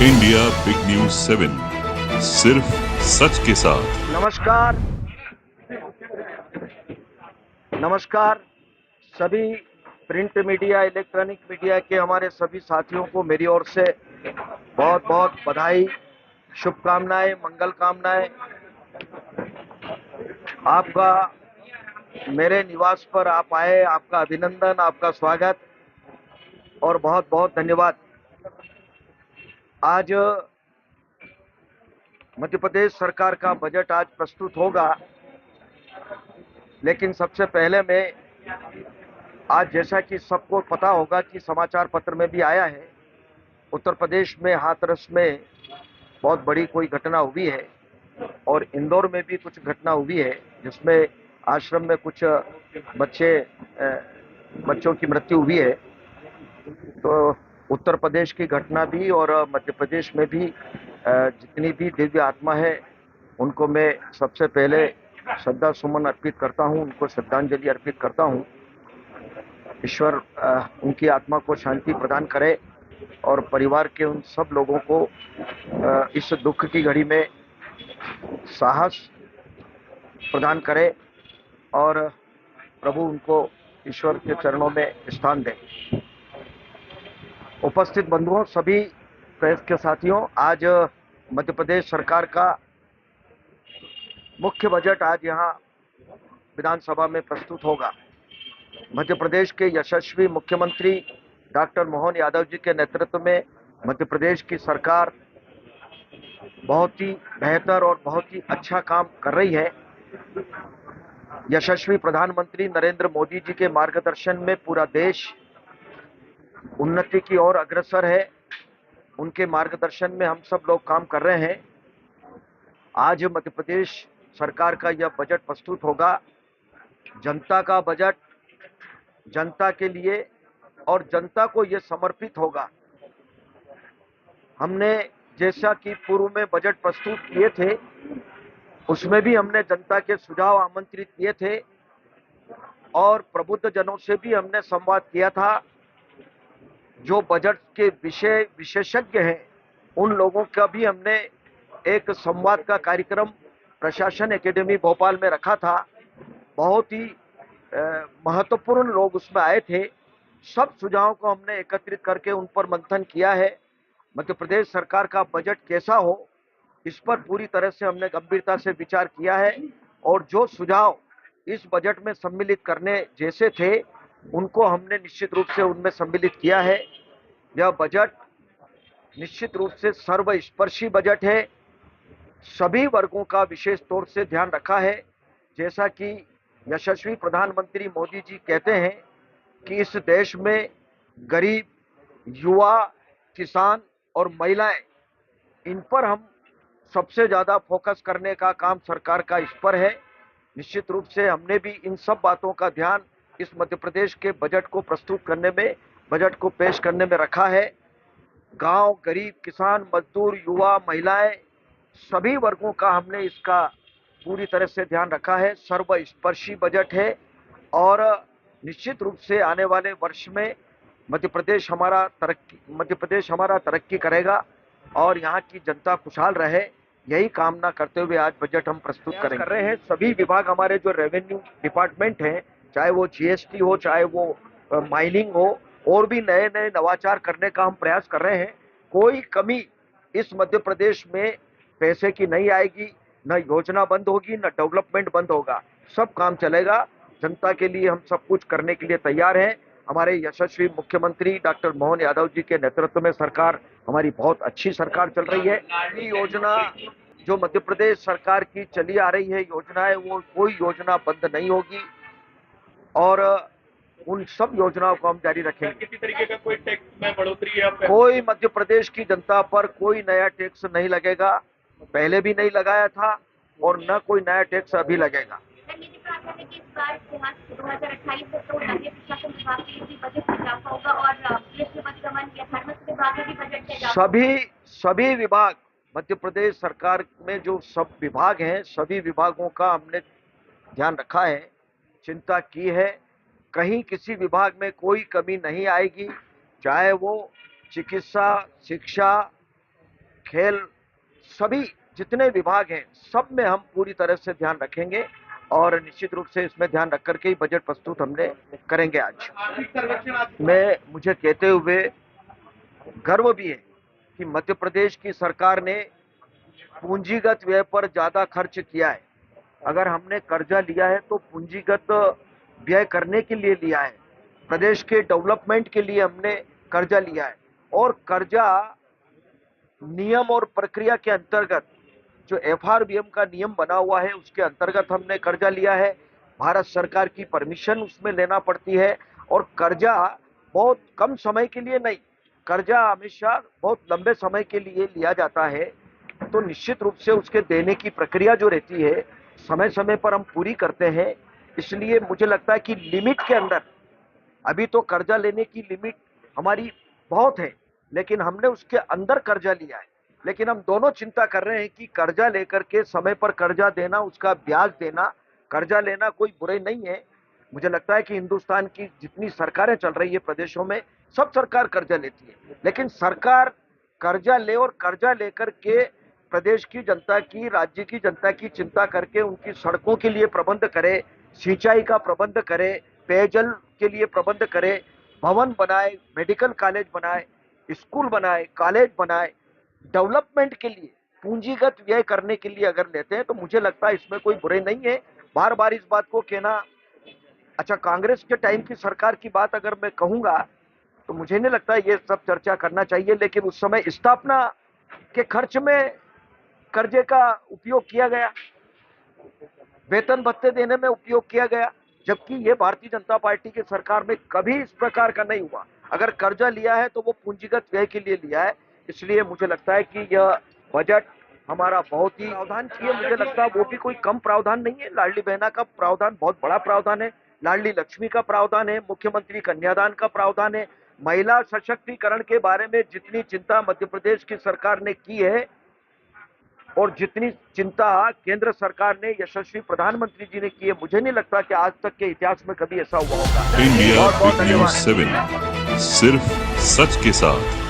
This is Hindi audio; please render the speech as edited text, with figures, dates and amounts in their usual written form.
इंडिया बिग न्यूज 7 सिर्फ सच के साथ। नमस्कार सभी प्रिंट मीडिया, इलेक्ट्रॉनिक मीडिया के हमारे सभी साथियों को मेरी ओर से बहुत बहुत बधाई, शुभकामनाएं, मंगल कामनाएं। आपका मेरे निवास पर आप आए, आपका अभिनंदन, आपका स्वागत और बहुत बहुत धन्यवाद। आज मध्य प्रदेश सरकार का बजट आज प्रस्तुत होगा, लेकिन सबसे पहले मैं आज, जैसा कि सबको पता होगा कि समाचार पत्र में भी आया है, उत्तर प्रदेश में हाथरस में बहुत बड़ी कोई घटना हुई है और इंदौर में भी कुछ घटना हुई है, जिसमें आश्रम में कुछ बच्चों की मृत्यु हुई है। तो उत्तर प्रदेश की घटना भी और मध्य प्रदेश में भी जितनी भी दिव्य आत्मा है, उनको मैं सबसे पहले श्रद्धा सुमन अर्पित करता हूं, उनको श्रद्धांजलि अर्पित करता हूं। ईश्वर उनकी आत्मा को शांति प्रदान करे और परिवार के उन सब लोगों को इस दुख की घड़ी में साहस प्रदान करे और प्रभु उनको ईश्वर के चरणों में स्थान दे। उपस्थित बंधुओं, सभी प्रेस के साथियों, आज मध्य प्रदेश सरकार का मुख्य बजट आज यहाँ विधानसभा में प्रस्तुत होगा। मध्य प्रदेश के यशस्वी मुख्यमंत्री डॉक्टर मोहन यादव जी के नेतृत्व में मध्य प्रदेश की सरकार बहुत ही बेहतर और बहुत ही अच्छा काम कर रही है। यशस्वी प्रधानमंत्री नरेंद्र मोदी जी के मार्गदर्शन में पूरा देश उन्नति की ओर अग्रसर है। उनके मार्गदर्शन में हम सब लोग काम कर रहे हैं। आज मध्य प्रदेश सरकार का यह बजट प्रस्तुत होगा। जनता का बजट, जनता के लिए और जनता को यह समर्पित होगा। हमने जैसा कि पूर्व में बजट प्रस्तुत किए थे, उसमें भी हमने जनता के सुझाव आमंत्रित किए थे और प्रबुद्ध जनों से भी हमने संवाद किया था। जो बजट के विषय विशेषज्ञ हैं, उन लोगों का भी हमने एक संवाद का कार्यक्रम प्रशासन एकेडमी भोपाल में रखा था। बहुत ही महत्वपूर्ण लोग उसमें आए थे। सब सुझावों को हमने एकत्रित करके उन पर मंथन किया है। मध्य प्रदेश सरकार का बजट कैसा हो, इस पर पूरी तरह से हमने गंभीरता से विचार किया है और जो सुझाव इस बजट में सम्मिलित करने जैसे थे, उनको हमने निश्चित रूप से उनमें सम्मिलित किया है। यह बजट निश्चित रूप से सर्वस्पर्शी बजट है। सभी वर्गों का विशेष तौर से ध्यान रखा है। जैसा कि यशस्वी प्रधानमंत्री मोदी जी कहते हैं कि इस देश में गरीब, युवा, किसान और महिलाएं, इन पर हम सबसे ज्यादा फोकस करने का काम सरकार का इस पर है। निश्चित रूप से हमने भी इन सब बातों का ध्यान इस मध्य प्रदेश के बजट को प्रस्तुत करने में, बजट को पेश करने में रखा है। गांव, गरीब, किसान, मजदूर, युवा, महिलाएं, सभी वर्गों का हमने इसका पूरी तरह से ध्यान रखा है। सर्वस्पर्शी बजट है और निश्चित रूप से आने वाले वर्ष में मध्य प्रदेश हमारा तरक्की करेगा और यहाँ की जनता खुशहाल रहे, यही कामना करते हुए आज बजट हम प्रस्तुत कर रहे हैं। सभी विभाग, हमारे जो रेवेन्यू डिपार्टमेंट हैं, चाहे वो जीएसटी हो, चाहे वो माइनिंग हो, और भी नए नए नवाचार करने का हम प्रयास कर रहे हैं। कोई कमी इस मध्य प्रदेश में पैसे की नहीं आएगी, न योजना बंद होगी, न डेवलपमेंट बंद होगा। सब काम चलेगा। जनता के लिए हम सब कुछ करने के लिए तैयार हैं। हमारे यशस्वी मुख्यमंत्री डॉक्टर मोहन यादव जी के नेतृत्व में सरकार, हमारी बहुत अच्छी सरकार चल रही है। ये योजना जो मध्य प्रदेश सरकार की चली आ रही है योजनाएं, वो कोई योजना बंद नहीं होगी और उन सब योजनाओं को हम जारी रखेंगे। किसी तरीके का कोई टैक्स में बढ़ोतरी या कोई मध्य प्रदेश की जनता पर कोई नया टैक्स नहीं लगेगा, पहले भी नहीं लगाया था और न कोई नया टैक्स अभी लगेगा। सभी विभाग, मध्य प्रदेश सरकार में जो सब विभाग हैं, सभी विभागों का हमने ध्यान रखा है, चिंता की है। कहीं किसी विभाग में कोई कमी नहीं आएगी, चाहे वो चिकित्सा, शिक्षा, खेल, सभी जितने विभाग हैं सब में हम पूरी तरह से ध्यान रखेंगे और निश्चित रूप से इसमें ध्यान रख करके ही बजट प्रस्तुत हमने करेंगे। आज आर्थिक सर्वेक्षण मुझे कहते हुए गर्व भी है कि मध्य प्रदेश की सरकार ने पूंजीगत व्यय पर ज्यादा खर्च किया है। अगर हमने कर्जा लिया है तो पूंजीगत व्यय करने के लिए लिया है, प्रदेश के डेवलपमेंट के लिए हमने कर्जा लिया है और कर्जा नियम और प्रक्रिया के अंतर्गत जो एफआरबीएम का नियम बना हुआ है उसके अंतर्गत हमने कर्जा लिया है। भारत सरकार की परमिशन उसमें लेना पड़ती है और कर्जा बहुत कम समय के लिए नहीं, कर्जा हमेशा बहुत लंबे समय के लिए लिया जाता है। तो निश्चित रूप से उसके देने की प्रक्रिया जो रहती है समय समय पर हम पूरी करते हैं। इसलिए मुझे लगता है कि लिमिट के अंदर, अभी तो कर्जा लेने की लिमिट हमारी बहुत है लेकिन हमने उसके अंदर कर्जा लिया है। लेकिन हम दोनों चिंता कर रहे हैं कि कर्जा लेकर के समय पर कर्जा देना, उसका ब्याज देना, कर्जा लेना कोई बुराई नहीं है। मुझे लगता है कि हिंदुस्तान की जितनी सरकारें चल रही है प्रदेशों में, सब सरकार कर्जा लेती है, लेकिन सरकार कर्जा ले और कर्जा लेकर के प्रदेश की जनता की, राज्य की जनता की चिंता करके उनकी सड़कों के लिए प्रबंध करे, सिंचाई का प्रबंध करे, पेयजल के लिए प्रबंध करे, भवन बनाए, मेडिकल कॉलेज बनाए, स्कूल बनाए, कॉलेज बनाए, डेवलपमेंट के लिए पूंजीगत व्यय करने के लिए अगर लेते हैं तो मुझे लगता है इसमें कोई बुराई नहीं है। बार बार इस बात को कहना, अच्छा कांग्रेस के टाइम की सरकार की बात अगर मैं कहूंगा तो मुझे नहीं लगता ये सब चर्चा करना चाहिए, लेकिन उस समय स्थापना के खर्च में कर्जे का उपयोग किया गया, वेतन भत्ते देने में उपयोग किया गया, जबकि ये भारतीय जनता पार्टी की सरकार में कभी इस प्रकार का नहीं हुआ। अगर कर्जा लिया है तो वो पूंजीगत व्यय के लिए लिया है। इसलिए मुझे लगता है कि यह बजट हमारा बहुत ही प्रावधान किए, मुझे लगता है वो भी कोई कम प्रावधान नहीं है। लाडली बहना का प्रावधान बहुत बड़ा प्रावधान है, लाडली लक्ष्मी का प्रावधान है, मुख्यमंत्री कन्यादान का प्रावधान है, महिला सशक्तिकरण के बारे में जितनी चिंता मध्य प्रदेश की सरकार ने की है और जितनी चिंता केंद्र सरकार ने यशस्वी प्रधानमंत्री जी ने की है, मुझे नहीं लगता कि आज तक के इतिहास में कभी ऐसा हुआ होगा। इंडिया बहुत बहुत न्यूज़ धन्यवाद। 7 सिर्फ सच के साथ।